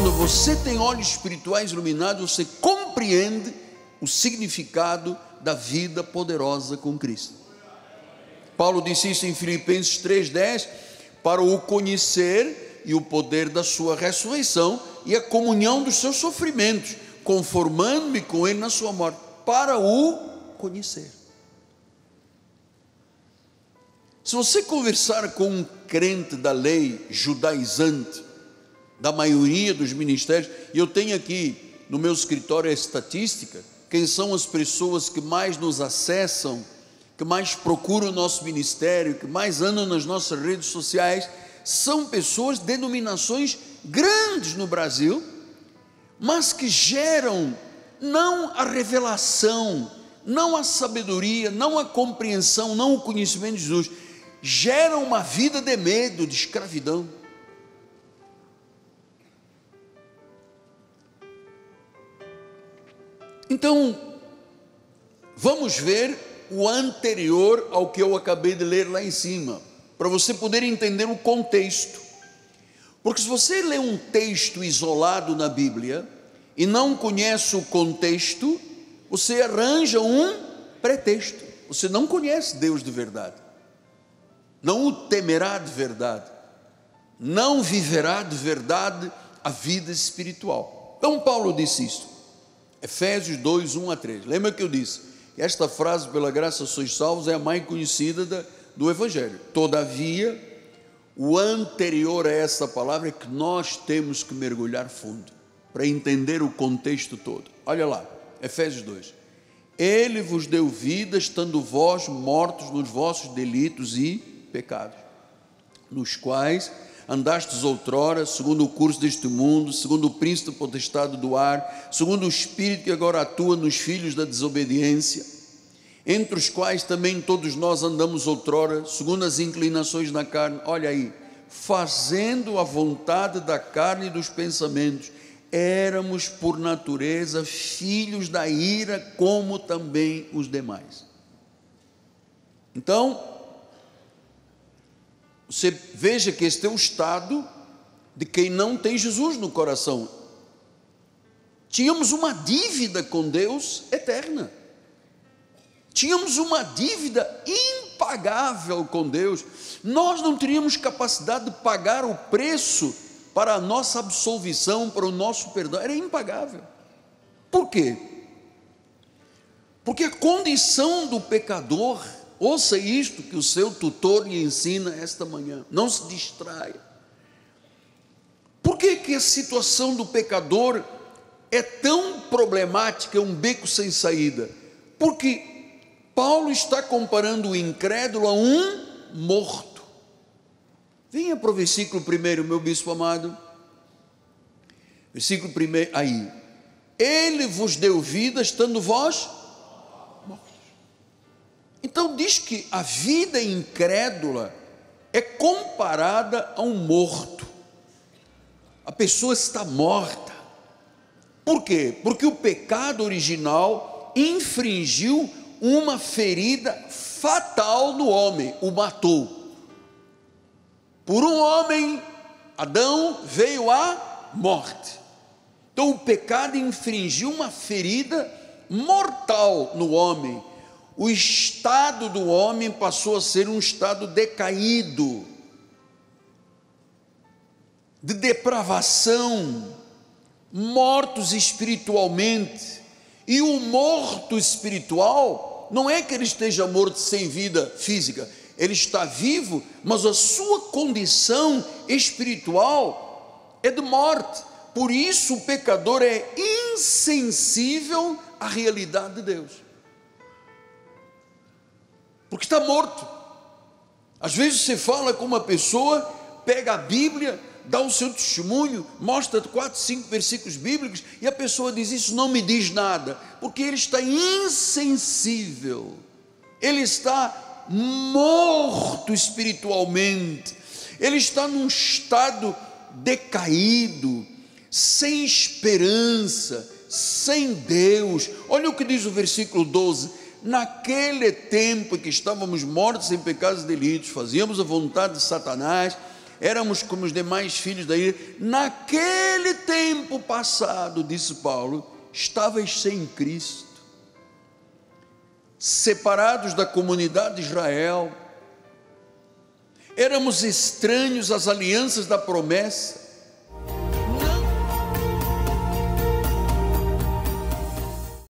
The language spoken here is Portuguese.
Quando você tem olhos espirituais iluminados, você compreende o significado da vida poderosa com Cristo. Paulo disse isso em Filipenses 3:10, para o conhecer e o poder da sua ressurreição e a comunhão dos seus sofrimentos, conformando-me com ele na sua morte, para o conhecer. Se você conversar com um crente da lei judaizante, da maioria dos ministérios, e eu tenho aqui no meu escritório a estatística, quem são as pessoas que mais nos acessam, que mais procuram o nosso ministério, que mais andam nas nossas redes sociais, são pessoas de denominações grandes no Brasil, mas que geram não a revelação, não a sabedoria, não a compreensão, não o conhecimento de Jesus, geram uma vida de medo, de escravidão. Então, vamos ver o anterior ao que eu acabei de ler lá em cima, para você poder entender o contexto. Porque se você lê um texto isolado na Bíblia e não conhece o contexto, você arranja um pretexto. Você não conhece Deus de verdade, não o temerá de verdade, não viverá de verdade a vida espiritual. Então Paulo disse isso, Efésios 2:1-3. Lembra que eu disse? Esta frase, pela graça sois salvos, é a mais conhecida do Evangelho. Todavia, o anterior a essa palavra é que nós temos que mergulhar fundo, para entender o contexto todo. Olha lá, Efésios 2. Ele vos deu vida, estando vós mortos nos vossos delitos e pecados, nos quais andastes outrora, segundo o curso deste mundo, segundo o príncipe potestade do ar, segundo o espírito que agora atua nos filhos da desobediência, entre os quais também todos nós andamos outrora, segundo as inclinações da carne, olha aí, fazendo a vontade da carne e dos pensamentos, éramos por natureza filhos da ira, como também os demais. Então, você veja que este é o estado de quem não tem Jesus no coração. Tínhamos uma dívida com Deus eterna, tínhamos uma dívida impagável com Deus, nós não teríamos capacidade de pagar o preço para a nossa absolvição, para o nosso perdão, era impagável. Por quê? Porque a condição do pecador, ouça isto que o seu tutor lhe ensina esta manhã, não se distraia. Por que a situação do pecador é tão problemática, é um beco sem saída? Porque Paulo está comparando o incrédulo a um morto. Venha para o versículo 1, meu bispo amado. Versículo 1, aí. Ele vos deu vida, estando vós mortos. Então diz que a vida incrédula é comparada a um morto. A pessoa está morta. Por quê? Porque o pecado original infringiu uma ferida fatal no homem, o matou. Por um homem, Adão, veio a morte. Então o pecado infringiu uma ferida mortal no homem. O estado do homem passou a ser um estado decaído, de depravação, mortos espiritualmente. E o morto espiritual não é que ele esteja morto sem vida física, ele está vivo, mas a sua condição espiritual é de morte. Por isso o pecador é insensível à realidade de Deus, porque está morto. Às vezes você fala com uma pessoa, pega a Bíblia, dá o seu testemunho, mostra 4, 5 versículos bíblicos, e a pessoa diz, isso não me diz nada, porque ele está insensível, ele está morto espiritualmente, ele está num estado decaído, sem esperança, sem Deus. Olha o que diz o versículo 12: naquele tempo em que estávamos mortos em pecados e delitos, fazíamos a vontade de Satanás, éramos como os demais filhos da ilha. Naquele tempo passado, disse Paulo, estavais sem Cristo, separados da comunidade de Israel, éramos estranhos às alianças da promessa,